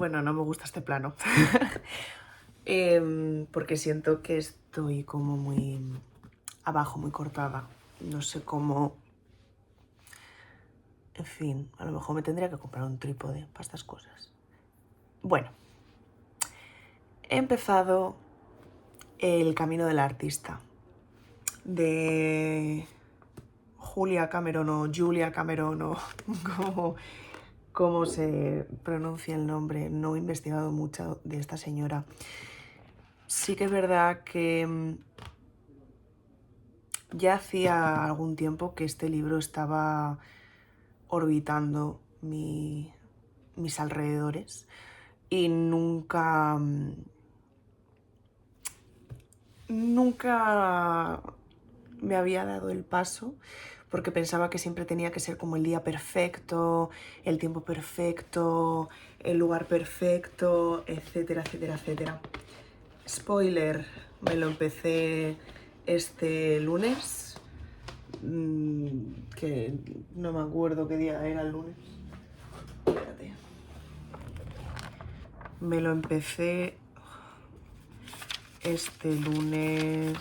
Bueno, no me gusta este plano. Porque siento que estoy como muy abajo, muy cortada. No sé cómo... En fin, a lo mejor me tendría que comprar un trípode para estas cosas. Bueno, he empezado El camino del artista de Julia Cameron o Julia Cameron o cómo se pronuncia el nombre. No he investigado mucho de esta señora. Sí que es verdad que ya hacía algún tiempo que este libro estaba orbitando mis alrededores y nunca me había dado el paso porque pensaba que siempre tenía que ser como el día perfecto, el tiempo perfecto, el lugar perfecto, etcétera, etcétera, etcétera. Spoiler, me lo empecé este lunes, que no me acuerdo qué día era el lunes. Espérate. Me lo empecé este lunes,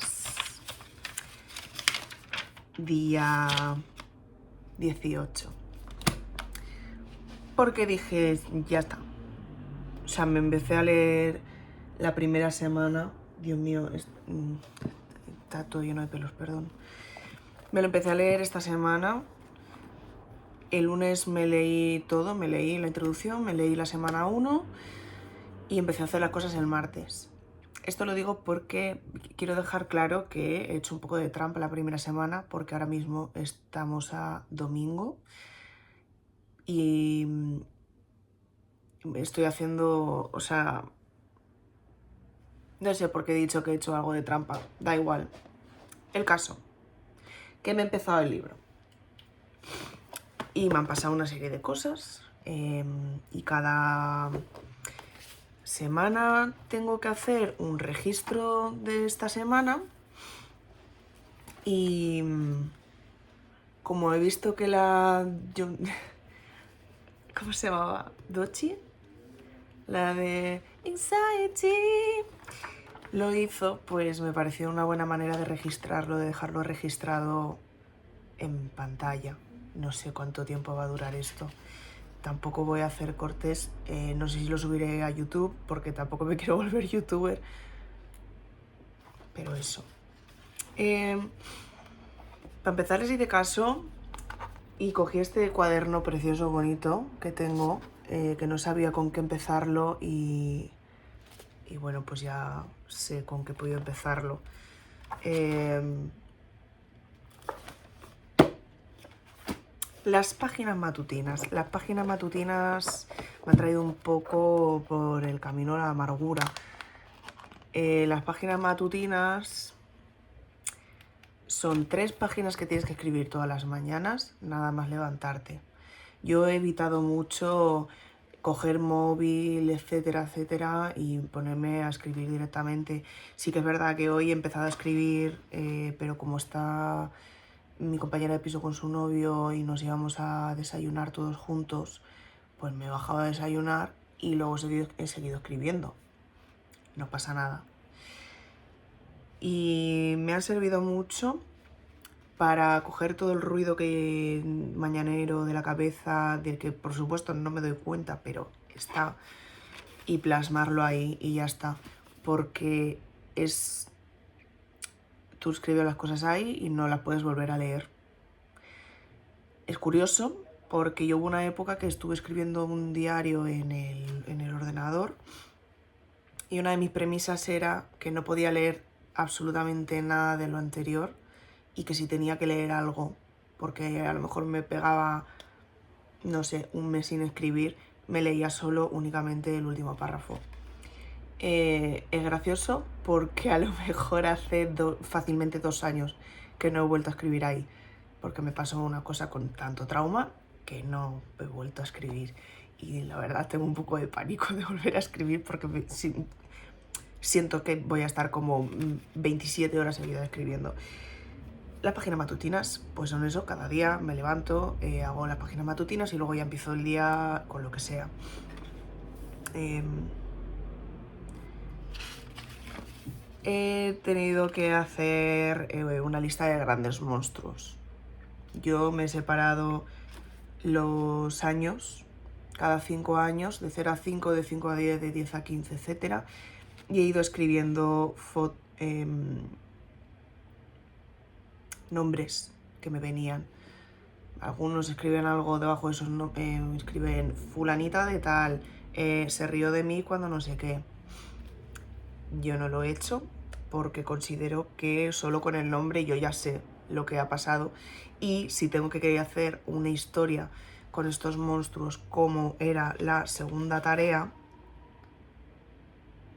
día 18. Porque dije, ya está. O sea, me empecé a leer la primera semana. Dios mío, está todo lleno de pelos, perdón. Me lo empecé a leer esta semana. El lunes me leí todo, me leí la introducción, me leí la semana 1 y empecé a hacer las cosas el martes. Esto lo digo porque quiero dejar claro que he hecho un poco de trampa la primera semana porque ahora mismo estamos a domingo y estoy haciendo, o sea, no sé por qué he dicho que he hecho algo de trampa, da igual. El caso, que me he empezado el libro y me han pasado una serie de cosas y cada semana tengo que hacer un registro de esta semana y como he visto que ¿cómo se llamaba? ¿Dochi? La de Anxiety lo hizo, pues me pareció una buena manera de registrarlo, de dejarlo registrado en pantalla. No sé cuánto tiempo va a durar esto. Tampoco voy a hacer cortes, no sé si lo subiré a YouTube, porque tampoco me quiero volver youtuber. Pero eso. Para empezar les hice caso y cogí este cuaderno precioso, bonito, que tengo, que no sabía con qué empezarlo y bueno, pues ya sé con qué puedo empezarlo. Las páginas matutinas. Las páginas matutinas me han traído un poco por el camino a la amargura. Las páginas matutinas son 3 páginas que tienes que escribir todas las mañanas, nada más levantarte. Yo he evitado mucho coger móvil, etcétera, etcétera, y ponerme a escribir directamente. Sí que es verdad que hoy he empezado a escribir, pero como está mi compañera de piso con su novio y nos íbamos a desayunar todos juntos, pues me he bajado a desayunar y luego he seguido escribiendo. No pasa nada. Y me han servido mucho para coger todo el ruido que mañanero de la cabeza, del que por supuesto no me doy cuenta, pero está, y plasmarlo ahí y ya está. Porque tú escribes las cosas ahí y no las puedes volver a leer. Es curioso porque yo hubo una época que estuve escribiendo un diario en el ordenador y una de mis premisas era que no podía leer absolutamente nada de lo anterior y que si tenía que leer algo, porque a lo mejor me pegaba, no sé, un mes sin escribir, me leía solo únicamente el último párrafo. Es gracioso porque a lo mejor hace fácilmente 2 años que no he vuelto a escribir ahí, porque me pasó una cosa con tanto trauma que no he vuelto a escribir. Y la verdad tengo un poco de pánico de volver a escribir porque siento que voy a estar como 27 horas seguidas escribiendo. Las páginas matutinas, pues son eso, cada día me levanto, hago las páginas matutinas y luego ya empiezo el día con lo que sea. he tenido que hacer una lista de grandes monstruos. Yo me he separado los años, cada 5 años, de 0 a 5, de 5 a 10, de 10 a 15, etc. Y he ido escribiendo nombres que me venían. Algunos escriben algo debajo de esos escriben fulanita de tal, se rió de mí cuando no sé qué. Yo no lo he hecho porque considero que solo con el nombre yo ya sé lo que ha pasado, y si tengo que hacer una historia con estos monstruos como era la segunda tarea,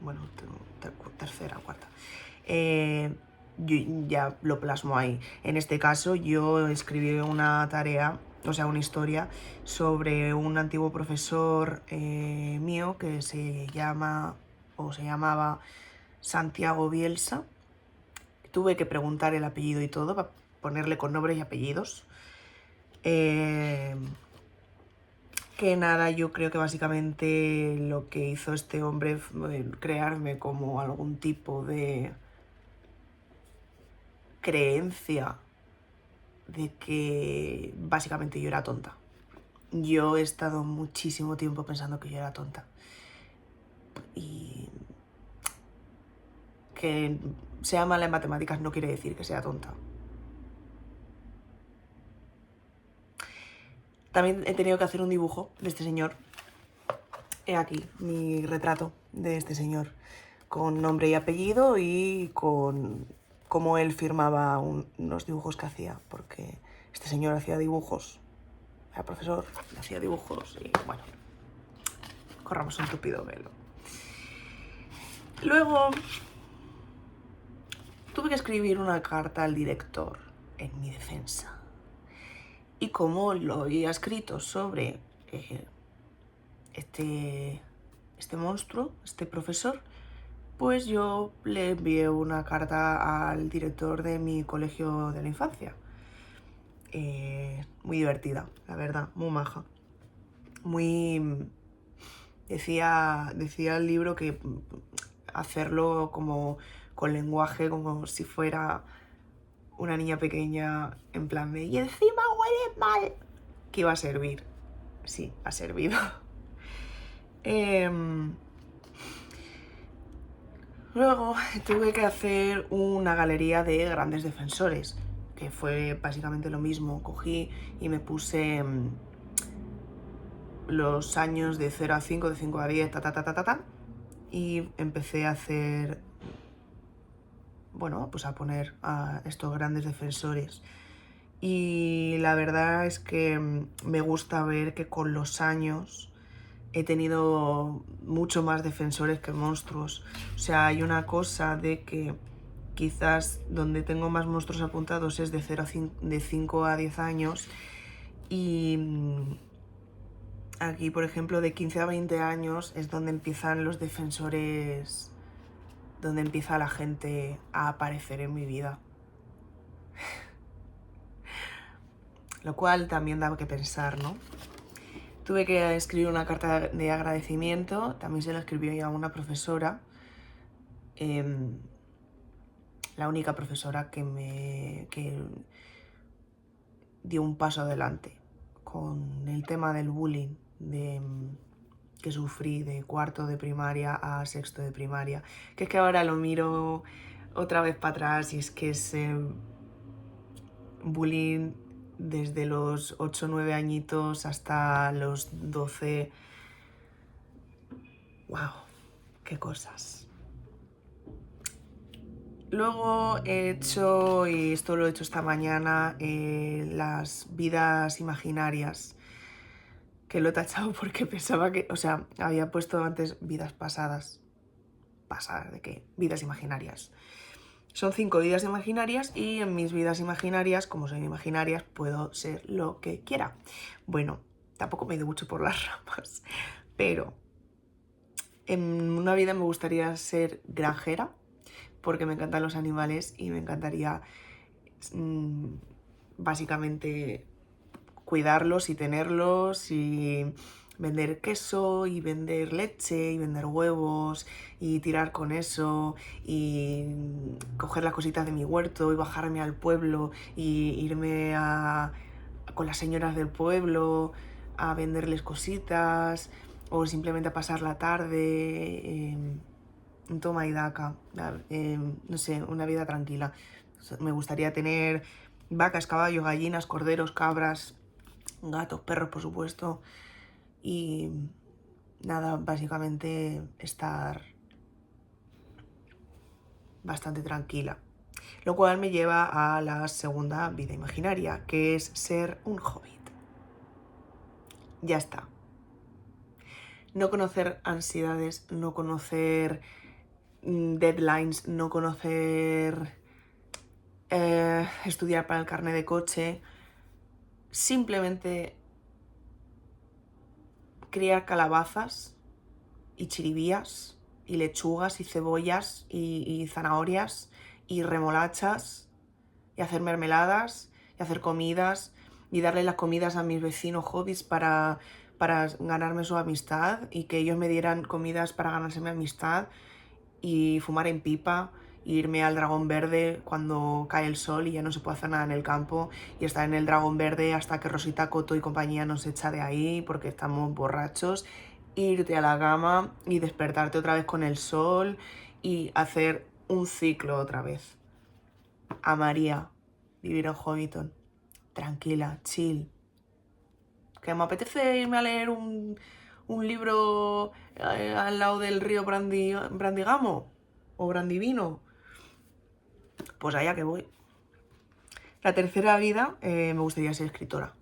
bueno, tercera, cuarta, yo ya lo plasmo ahí. En este caso yo escribí una tarea, o sea, una historia sobre un antiguo profesor mío que se llamaba Santiago Bielsa. Tuve que preguntar el apellido y todo para ponerle con nombres y apellidos. Que nada, yo creo que básicamente lo que hizo este hombre fue crearme como algún tipo de creencia de que básicamente yo era tonta. Yo he estado muchísimo tiempo pensando que yo era tonta. Y que sea mala en matemáticas no quiere decir que sea tonta. También he tenido que hacer un dibujo de este señor. He aquí mi retrato de este señor, con nombre y apellido y con cómo él firmaba unos dibujos que hacía, porque este señor hacía dibujos, era profesor, hacía dibujos y bueno, corramos un tupido velo. Luego tuve que escribir una carta al director en mi defensa. Y como lo había escrito sobre este monstruo, este profesor, pues yo le envié una carta al director de mi colegio de la infancia. Muy divertida, la verdad, muy maja. Decía el libro que hacerlo como con lenguaje, como si fuera una niña pequeña, en plan de "y encima huele mal", que iba a servir. Sí, ha servido. Luego tuve que hacer una galería de grandes defensores, que fue básicamente lo mismo. Cogí y me puse los años de 0 a 5, de 5 a 10, y empecé a hacer, bueno, pues a poner a estos grandes defensores. Y la verdad es que me gusta ver que con los años he tenido mucho más defensores que monstruos. O sea, hay una cosa de que quizás donde tengo más monstruos apuntados es de 5 a 10 años, y aquí, por ejemplo, de 15 a 20 años es donde empiezan los defensores, donde empieza la gente a aparecer en mi vida. Lo cual también da que pensar, ¿no? Tuve que escribir una carta de agradecimiento, también se la escribí a una profesora, la única profesora que dio un paso adelante con el tema del bullying que sufrí de cuarto de primaria a sexto de primaria. Que es que ahora lo miro otra vez para atrás y es que ese bullying desde los 8 o 9 añitos hasta los 12... ¡Wow! ¡Qué cosas! Luego he hecho, y esto lo he hecho esta mañana, las vidas imaginarias, que lo he tachado porque pensaba que, o sea, había puesto antes vidas pasadas. ¿Pasadas de qué? Vidas imaginarias. Son 5 vidas imaginarias y en mis vidas imaginarias, como son imaginarias, puedo ser lo que quiera. Bueno, tampoco me he ido mucho por las ramas, pero en una vida me gustaría ser granjera, porque me encantan los animales y me encantaría básicamente cuidarlos y tenerlos y vender queso y vender leche y vender huevos y tirar con eso y coger las cositas de mi huerto y bajarme al pueblo y irme con las señoras del pueblo a venderles cositas o simplemente a pasar la tarde en toma y daca, no sé, una vida tranquila. Me gustaría tener vacas, caballos, gallinas, corderos, cabras, gatos, perros, por supuesto, y nada, básicamente estar bastante tranquila. Lo cual me lleva a la segunda vida imaginaria, que es ser un hobbit. Ya está. No conocer ansiedades, no conocer deadlines, no conocer estudiar para el carnet de coche, simplemente criar calabazas y chiribías y lechugas y cebollas y zanahorias y remolachas y hacer mermeladas y hacer comidas y darle las comidas a mis vecinos hobbits para ganarme su amistad y que ellos me dieran comidas para ganarse mi amistad y fumar en pipa, e irme al dragón verde cuando cae el sol y ya no se puede hacer nada en el campo y estar en el dragón verde hasta que Rosita Coto y compañía nos echa de ahí porque estamos borrachos, irte a la cama y despertarte otra vez con el sol y hacer un ciclo otra vez. Amaría vivir en Hobbiton, tranquila, chill. Que me apetece irme a leer un libro al lado del río Brandigamo o Brandivino, pues allá que voy. La tercera vida me gustaría ser escritora.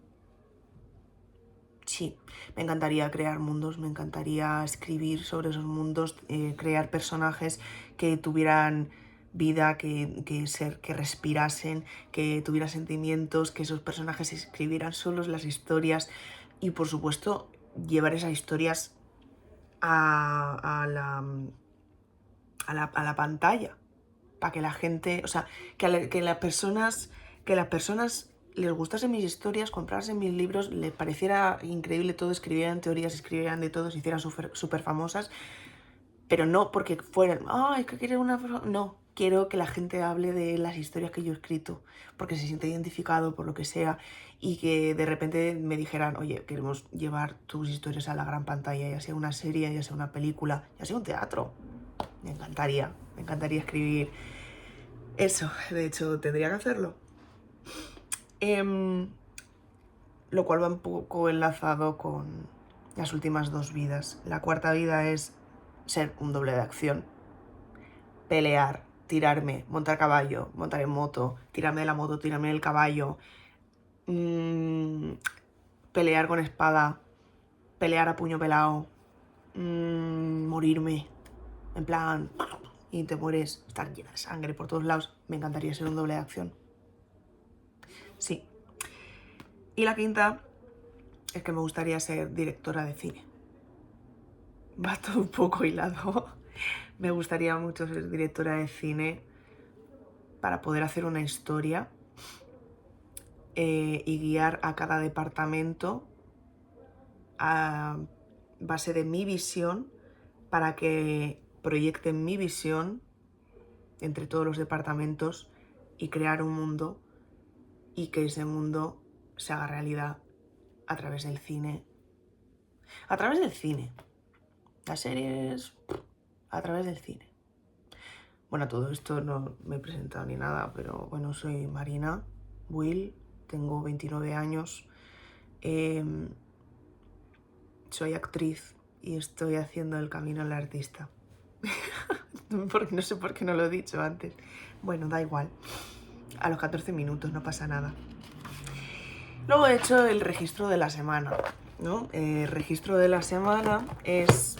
Sí, me encantaría crear mundos, me encantaría escribir sobre esos mundos, crear personajes que tuvieran vida, que respirasen, que tuvieran sentimientos, que esos personajes escribieran solos las historias y por supuesto llevar esas historias a la pantalla para que la gente, o sea, que las personas les gustasen mis historias, comprasen mis libros, les pareciera increíble todo, escribieran teorías, escribieran de todo, se hicieran súper famosas, pero no porque fueran, es que quiero una... No, quiero que la gente hable de las historias que yo he escrito, porque se siente identificado por lo que sea, y que de repente me dijeran, oye, queremos llevar tus historias a la gran pantalla, ya sea una serie, ya sea una película, ya sea un teatro. Me encantaría escribir eso, de hecho tendría que hacerlo. Lo cual va un poco enlazado con las últimas dos vidas. La cuarta vida es ser un doble de acción. Pelear, tirarme, montar caballo, montar en moto, tirarme de la moto, tirarme del caballo, pelear con espada, pelear a puño pelado, morirme, en plan, y te mueres, estar llena de sangre por todos lados. Me encantaría ser un doble de acción. Sí. Y la quinta es que me gustaría ser directora de cine. Va todo un poco hilado. Me gustaría mucho ser directora de cine para poder hacer una historia y guiar a cada departamento a base de mi visión para que proyecten mi visión entre todos los departamentos y crear un mundo y que ese mundo se haga realidad a través del cine. A través del cine. Las series a través del cine. Bueno, todo esto no me he presentado ni nada, pero bueno, soy Marina Will, tengo 29 años, soy actriz y estoy haciendo el camino al artista. Porque no sé por qué no lo he dicho antes. Bueno, da igual. A los 14 minutos, no pasa nada. Luego he hecho el registro de la semana, ¿no? El registro de la semana es...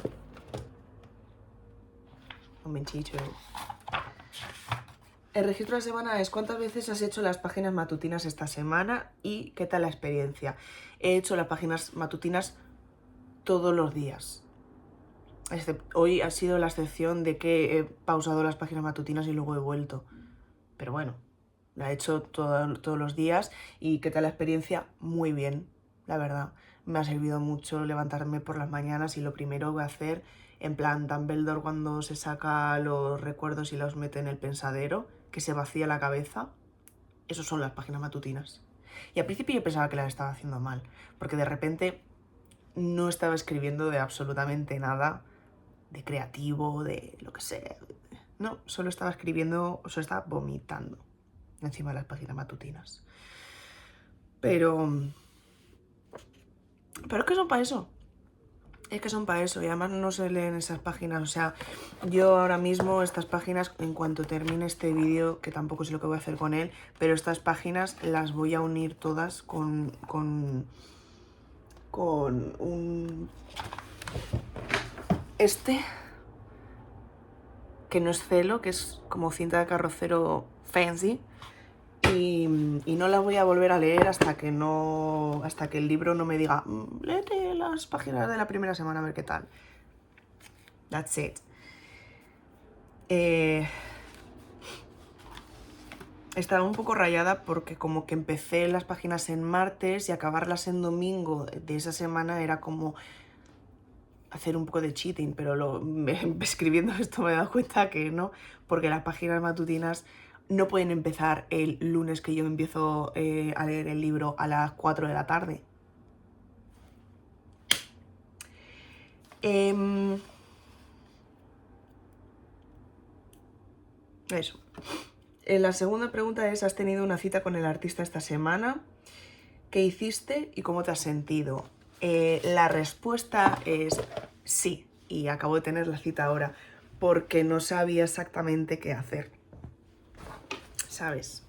Un menchicho. El registro de la semana es cuántas veces has hecho las páginas matutinas esta semana y qué tal la experiencia. He hecho las páginas matutinas todos los días. Hoy ha sido la excepción de que he pausado las páginas matutinas y luego he vuelto. Pero bueno, la he hecho todos los días y qué tal la experiencia, muy bien, la verdad. me ha servido mucho levantarme por las mañanas y lo primero voy a hacer, en plan Dumbledore cuando se saca los recuerdos y los mete en el pensadero, que se vacía la cabeza. Esas son las páginas matutinas. Y al principio yo pensaba que las estaba haciendo mal, porque de repente no estaba escribiendo de absolutamente nada, de creativo, de lo que sea. No, solo estaba escribiendo, solo estaba vomitando encima de las páginas matutinas. Pero es que son para eso. Es que son para eso y además no se leen esas páginas. O sea, yo ahora mismo estas páginas, en cuanto termine este vídeo, que tampoco sé lo que voy a hacer con él, pero estas páginas las voy a unir todas con un... que no es celo, que es como cinta de carrocero fancy. Y no la voy a volver a leer hasta que el libro no me diga léete las páginas de la primera semana a ver qué tal. That's it. Estaba un poco rayada porque como que empecé las páginas en martes y acabarlas en domingo de esa semana era como hacer un poco de cheating, pero escribiendo esto me he dado cuenta que no, porque las páginas matutinas no pueden empezar el lunes que yo empiezo a leer el libro a las 4 de la tarde. Eso. La segunda pregunta es, ¿has tenido una cita con el artista esta semana? ¿Qué hiciste y cómo te has sentido? La respuesta es sí, y acabo de tener la cita ahora, porque no sabía exactamente qué hacer, ¿sabes?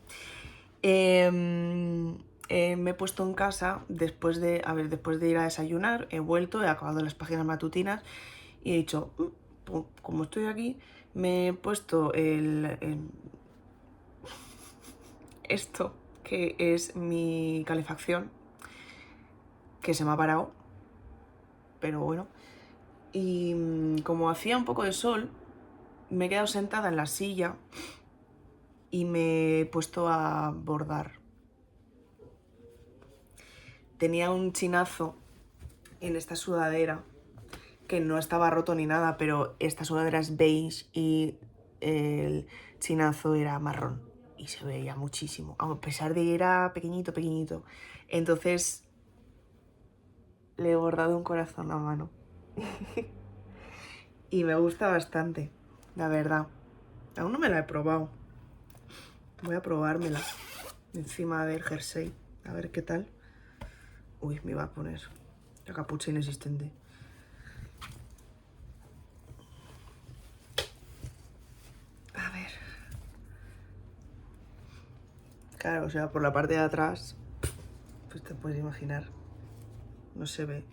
Me he puesto en casa después de ir a desayunar, he vuelto, he acabado las páginas matutinas y he dicho, como estoy aquí, me he puesto esto, que es mi calefacción, que se me ha parado, pero bueno. Y como hacía un poco de sol, me he quedado sentada en la silla y me he puesto a bordar. Tenía un chinazo en esta sudadera, que no estaba roto ni nada, pero esta sudadera es beige y el chinazo era marrón y se veía muchísimo, a pesar de que era pequeñito, pequeñito. Entonces le he bordado un corazón a mano y me gusta bastante, la verdad. Aún no me la he probado. Voy a probármela encima del jersey, a ver qué tal. Uy, me iba a poner la capucha inexistente. A ver. Claro, o sea, por la parte de atrás, pues te puedes imaginar. No se ve.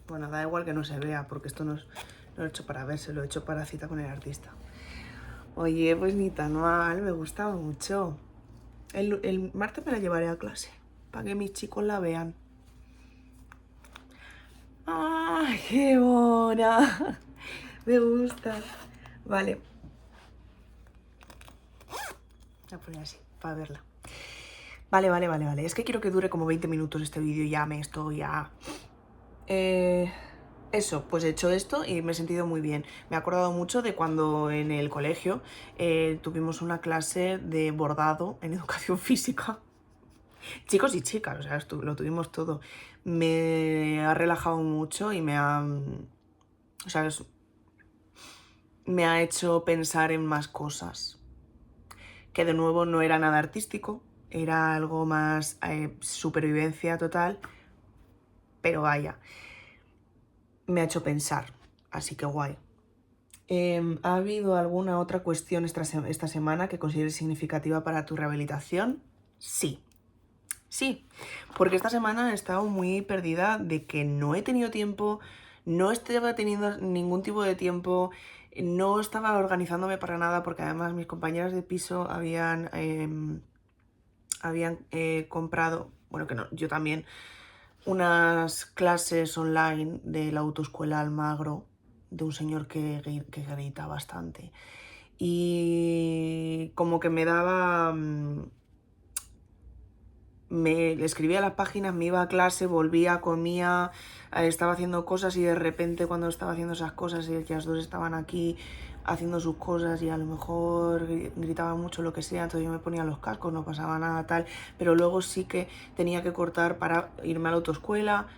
Bueno, da igual que no se vea, porque esto no lo he hecho para verse, lo he hecho para cita con el artista. Oye, pues ni tan mal, me gusta mucho. El martes me la llevaré a clase, para que mis chicos la vean. ¡Ay, qué mona! Me gusta. Vale. Voy a poner así, para verla. Vale. Es que quiero que dure como 20 minutos este vídeo y ya me estoy ya... Eso, pues he hecho esto y me he sentido muy bien. Me he acordado mucho de cuando en el colegio tuvimos una clase de bordado en educación física. Chicos y chicas, o sea, lo tuvimos todo. Me ha relajado mucho y me ha... O sea, me ha hecho pensar en más cosas. Que de nuevo no era nada artístico, era algo más supervivencia total, pero vaya, me ha hecho pensar, así que guay. ¿Ha habido alguna otra cuestión esta semana que consideres significativa para tu rehabilitación? Sí, porque esta semana he estado muy perdida de que no he tenido tiempo, no estaba teniendo ningún tipo de tiempo, no estaba organizándome para nada porque además mis compañeras de piso habían comprado, bueno que no, yo también, unas clases online de la autoescuela Almagro de un señor que grita bastante y como que me me escribía las páginas, me iba a clase, volvía, comía, estaba haciendo cosas y de repente cuando estaba haciendo esas cosas y ellas dos estaban aquí haciendo sus cosas y a lo mejor gritaban mucho lo que sea, entonces yo me ponía los cascos, no pasaba nada tal, pero luego sí que tenía que cortar para irme a la autoescuela,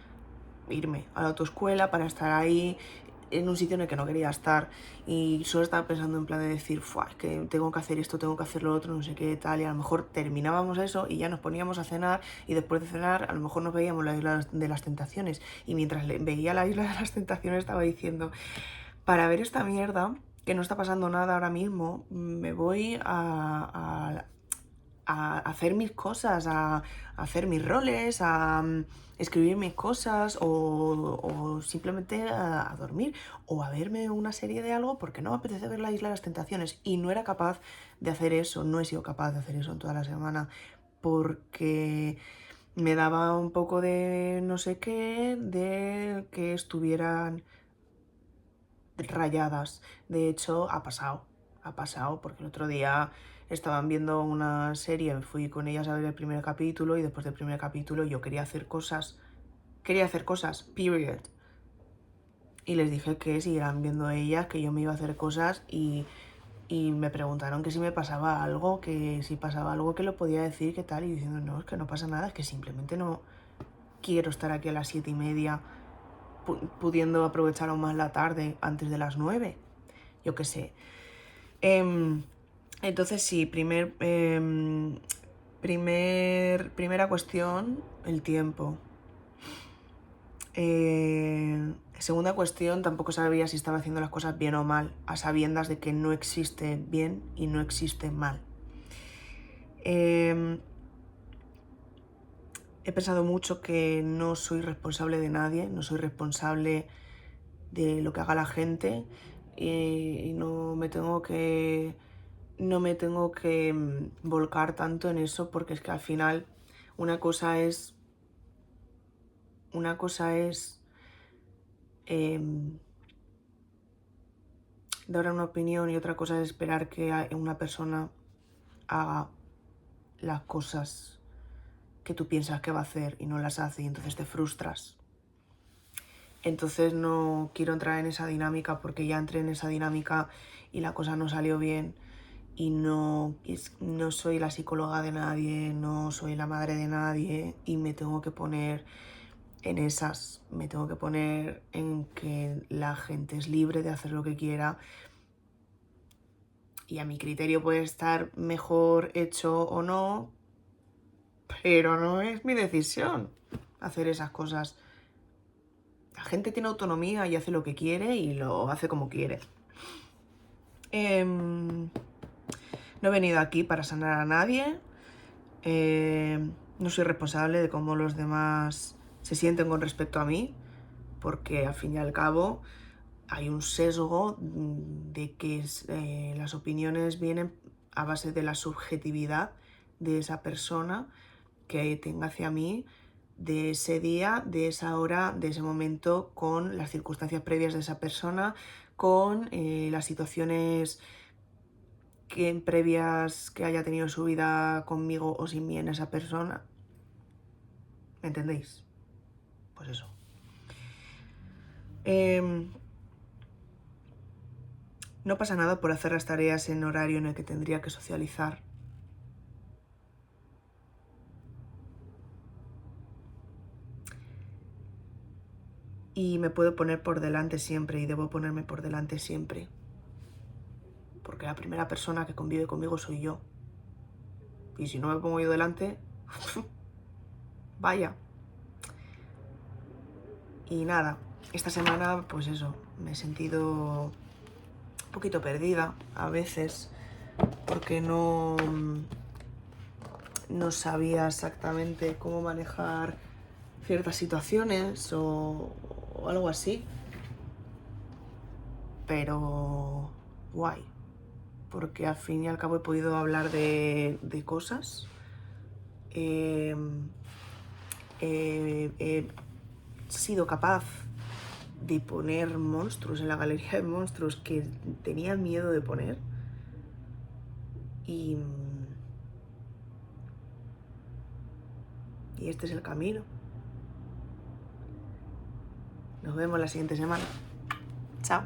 para estar ahí en un sitio en el que no quería estar y solo estaba pensando en plan de decir, es que tengo que hacer esto, tengo que hacer lo otro, no sé qué tal, y a lo mejor terminábamos eso y ya nos poníamos a cenar y después de cenar a lo mejor nos veíamos la Isla de las Tentaciones y mientras veía la Isla de las Tentaciones estaba diciendo, para ver esta mierda, que no está pasando nada ahora mismo, me voy a hacer mis cosas, a hacer mis roles, a escribir mis cosas o simplemente a dormir o a verme una serie de algo porque no me apetece ver la Isla de las Tentaciones y no era capaz de hacer eso, no he sido capaz de hacer eso en toda la semana porque me daba un poco de no sé qué, de que estuvieran rayadas. De hecho, ha pasado, porque el otro día estaban viendo una serie, fui con ellas a ver el primer capítulo y después del primer capítulo yo quería hacer cosas, period. Y les dije que siguieran viendo ellas, que yo me iba a hacer cosas y me preguntaron que si me pasaba algo, que si pasaba algo que lo podía decir, qué tal, y diciendo, no, es que no pasa nada, es que simplemente no quiero estar aquí a las 7:30 pudiendo aprovechar aún más la tarde antes de las 9, yo qué sé. Entonces sí, primera cuestión, el tiempo. Segunda cuestión, tampoco sabía si estaba haciendo las cosas bien o mal, a sabiendas de que no existe bien y no existe mal. He pensado mucho que no soy responsable de nadie, no soy responsable de lo que haga la gente y no me tengo que volcar tanto en eso porque es que al final una cosa es dar una opinión y otra cosa es esperar que una persona haga las cosas que tú piensas que va a hacer y no las hace y entonces te frustras. Entonces no quiero entrar en esa dinámica porque ya entré en esa dinámica y la cosa no salió bien y no soy la psicóloga de nadie, no soy la madre de nadie y me tengo que poner me tengo que poner en que la gente es libre de hacer lo que quiera y a mi criterio puede estar mejor hecho o no, pero no es mi decisión hacer esas cosas. La gente tiene autonomía y hace lo que quiere y lo hace como quiere. No he venido aquí para sanar a nadie. No soy responsable de cómo los demás se sienten con respecto a mí, porque al fin y al cabo hay un sesgo de que las opiniones vienen a base de la subjetividad de esa persona que tenga hacia mí, de ese día, de esa hora, de ese momento, con las circunstancias previas de esa persona, con las situaciones previas que haya tenido en su vida conmigo o sin mí en esa persona. ¿Me entendéis? Pues eso. No pasa nada por hacer las tareas en horario en el que tendría que socializar. Y me puedo poner por delante siempre y debo ponerme por delante siempre. Porque la primera persona que convive conmigo soy yo. Y si no me pongo yo delante, vaya. Y nada, esta semana pues eso, me he sentido un poquito perdida a veces porque no sabía exactamente cómo manejar ciertas situaciones o algo así. Pero guay, porque al fin y al cabo he podido hablar de cosas. He sido capaz de poner monstruos en la galería de monstruos que tenía miedo de poner. Y Y este es el camino. Nos vemos la siguiente semana. Chao.